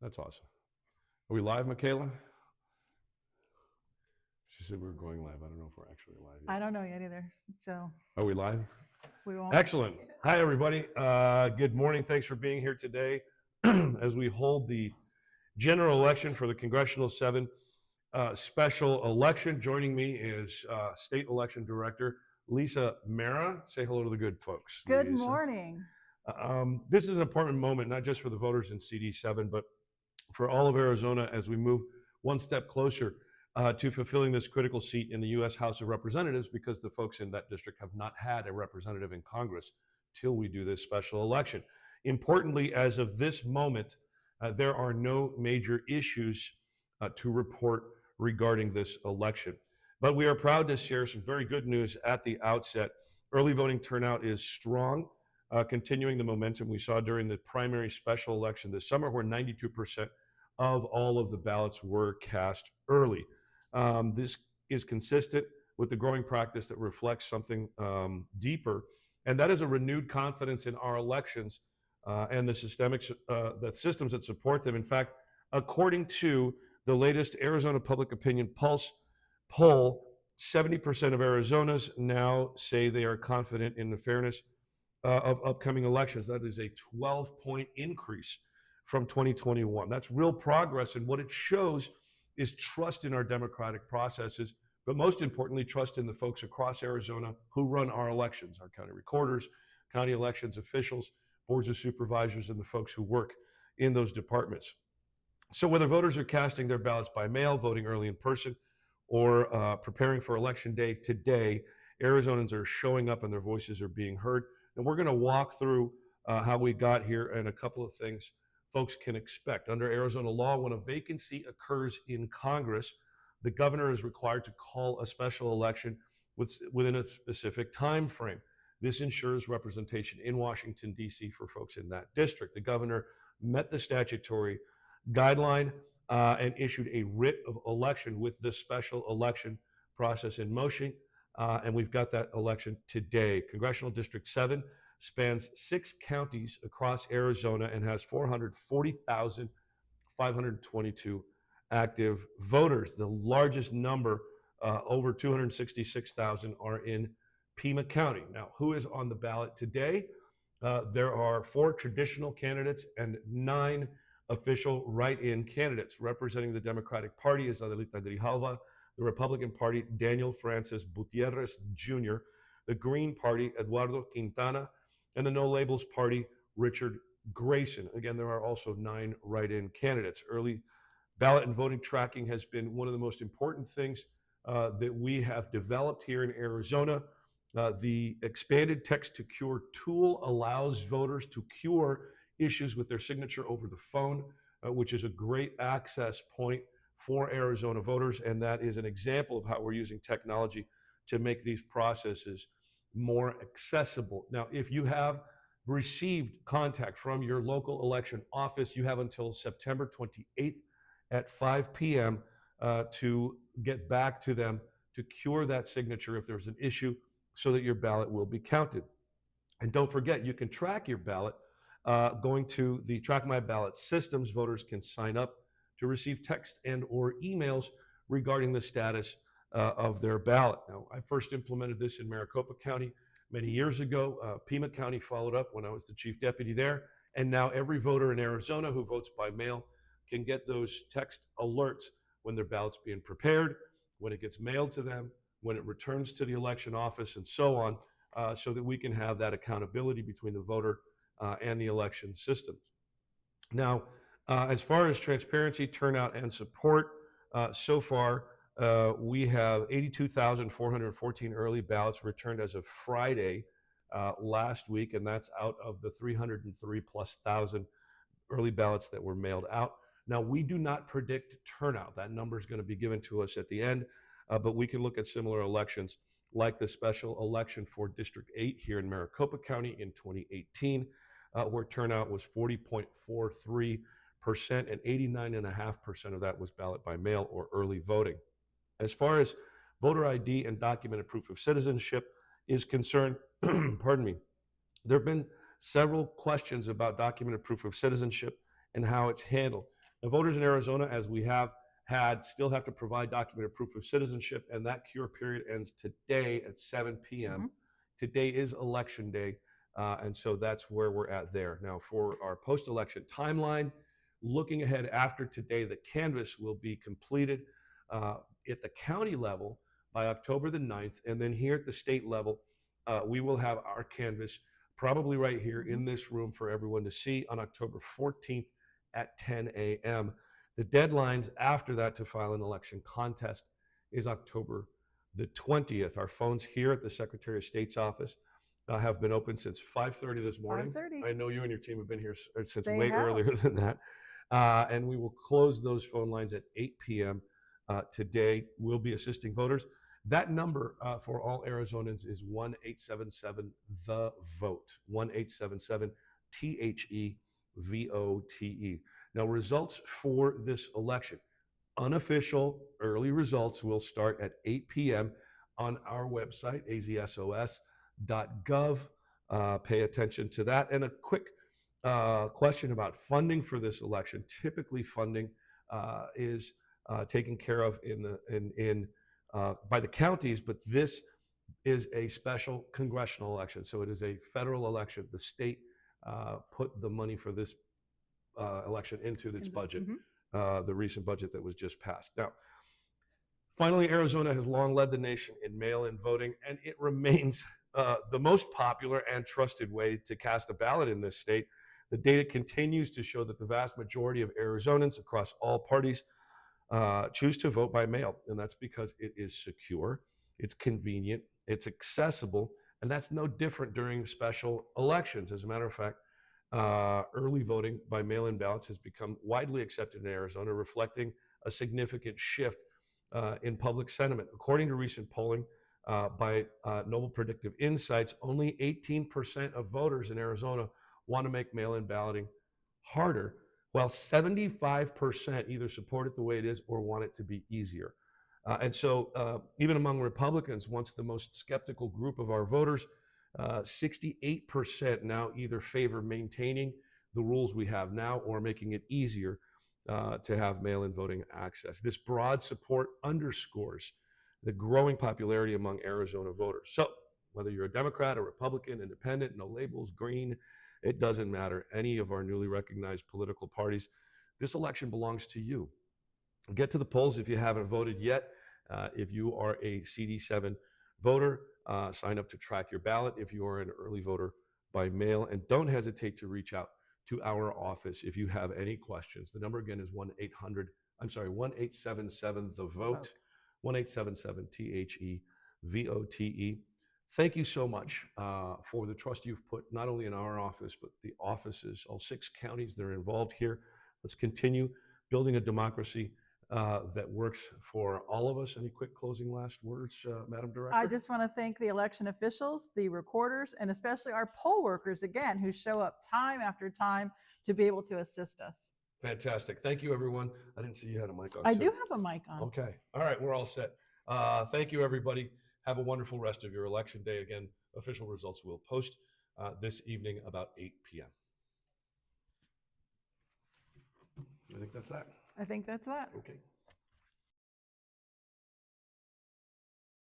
That's awesome. Are we live, Michaela? She said we were going live. I don't know if we're actually live yet. I don't know yet either. So Are we live? we won't. Excellent. Hi, everybody. Good morning. Thanks for being here today as we hold the general election for the Congressional 7 special election. Joining me is State Election Director Lisa Marra. Say hello to the good folks. Good Lisa. morning. This is an important moment, not just for the voters in CD7, but for all of Arizona as we move one step closer to fulfilling this critical seat in the U.S. House of Representatives, because the folks in that district have not had a representative in Congress till we do this special election. Importantly, as of this moment, there are no major issues to report regarding this election. But we are proud to share some very good news at the outset. Early voting turnout is strong, continuing the momentum we saw during the primary special election this summer, where 92% of all of the ballots were cast early. This is consistent with the growing practice that reflects something deeper, and that is a renewed confidence in our elections and the systems that support them. In fact, according to the latest Arizona Public Opinion Pulse poll, 70% of Arizonans now say they are confident in the fairness of upcoming elections. That is a 12-point increase from 2021. That's real progress, and what it shows is trust in our democratic processes, but most importantly, trust in the folks across Arizona who run our elections, our county recorders, county elections officials, boards of supervisors, and the folks who work in those departments. So whether voters are casting their ballots by mail, voting early in person, or preparing for Election Day today, Arizonans are showing up and their voices are being heard. And we're going to walk through how we got here and a couple of things folks can expect. Under Arizona law, when a vacancy occurs in Congress, the governor is required to call a special election within a specific time frame. This ensures representation in Washington, D.C. for folks in that district. The governor met the statutory guideline and issued a writ of election with this special election process in motion. And we've got that election today. Congressional District 7 spans 6 counties across Arizona and has 440,522 active voters. The largest number, over 266,000, are in Pima County. Now, who is on the ballot today? There are 4 traditional candidates and 9 official write-in candidates. Representing the Democratic Party is Adelita Grijalva, the Republican Party, Daniel Francis Gutierrez Jr., the Green Party, Eduardo Quintana, and the No Labels Party, Richard Grayson. Again, there are also 9 write-in candidates. Early ballot and voting tracking has been one of the most important things that we have developed here in Arizona. The expanded text-to-cure tool allows voters to cure issues with their signature over the phone, which is a great access point for Arizona voters, and that is an example of how we're using technology to make these processes more accessible. Now, if you have received contact from your local election office, you have until September 28th at 5 p.m. To get back to them to cure that signature if there's an issue, so that your ballot will be counted. And don't forget, you can track your ballot going to the Track My Ballot systems. Voters can sign up to receive text and or emails regarding the status of their ballot. Now, I first implemented this in Maricopa County many years ago. Pima County followed up when I was the chief deputy there. And now every voter in Arizona who votes by mail can get those text alerts when their ballot's being prepared, when it gets mailed to them, when it returns to the election office, and so on, so that we can have that accountability between the voter and the election systems. Now, as far as transparency, turnout, and support, so far we have 82,414 early ballots returned as of Friday last week, and that's out of the 303,000+ early ballots that were mailed out. Now, we do not predict turnout. That number is going to be given to us at the end, but we can look at similar elections like the special election for District 8 here in Maricopa County in 2018, where turnout was 40.43%, and 89.5% of that was ballot by mail or early voting. As far as voter ID and documented proof of citizenship is concerned, pardon me, there have been several questions about documented proof of citizenship and how it's handled. Now, voters in Arizona, as we have had, still have to provide documented proof of citizenship, and that cure period ends today at 7 p.m. Today is election day, and so that's where we're at there. Now, for our post-election timeline, looking ahead after today, the canvass will be completed at the county level by October the 9th, and then here at the state level, we will have our canvass probably right here in this room for everyone to see on October 14th at 10 a.m. The deadlines after that to file an election contest is October the 20th. Our phones here at the Secretary of State's office have been open since 5:30 this morning. 5:30. I know you and your team have been here since They way have. earlier than that. And we will close those phone lines at 8 p.m. Today. We'll be assisting voters. That number for all Arizonans is 1-877-THE-VOTE, 1-877-THEVOTE. Now, results for this election, unofficial early results will start at 8 p.m. on our website, azsos.gov. Pay attention to that. And a quick question about funding for this election. Typically, funding is taken care of by the counties, but this is a special congressional election. So it is a federal election. The state put the money for this election into its budget, the recent budget that was just passed. Now, finally, Arizona has long led the nation in mail-in voting, and it remains the most popular and trusted way to cast a ballot in this state. The data continues to show that the vast majority of Arizonans across all parties choose to vote by mail, and that's because it is secure, it's convenient, it's accessible, and that's no different during special elections. As a matter of fact, early voting by mail-in ballots has become widely accepted in Arizona, reflecting a significant shift in public sentiment. According to recent polling by Noble Predictive Insights, only 18% of voters in Arizona want to make mail-in balloting harder, while 75% either support it the way it is or want it to be easier. And so even among Republicans, once the most skeptical group of our voters, 68% now either favor maintaining the rules we have now or making it easier to have mail-in voting access. This broad support underscores the growing popularity among Arizona voters. So whether you're a Democrat, a Republican, independent, no labels, green, it doesn't matter. Any of our newly recognized political parties, this election belongs to you. Get to the polls if you haven't voted yet. If you are a CD7 voter, sign up to track your ballot if you are an early voter by mail. And don't hesitate to reach out to our office if you have any questions. The number again is 1-877-THE-VOTE, 1-877-THEVOTE. Thank you so much for the trust you've put not only in our office, but the offices, all 6 counties that are involved here. Let's continue building a democracy that works for all of us. Any quick closing last words, Madam Director? I just want to thank the election officials, the recorders, and especially our poll workers, again, who show up time after time to be able to assist us. Fantastic. Thank you, everyone. I didn't see you had a mic on. I do have a mic on. Okay. All right. We're all set. Thank you, everybody. Have a wonderful rest of your election day. Again, official results will post this evening about 8 p.m. I think that's that. I think that's that. Okay.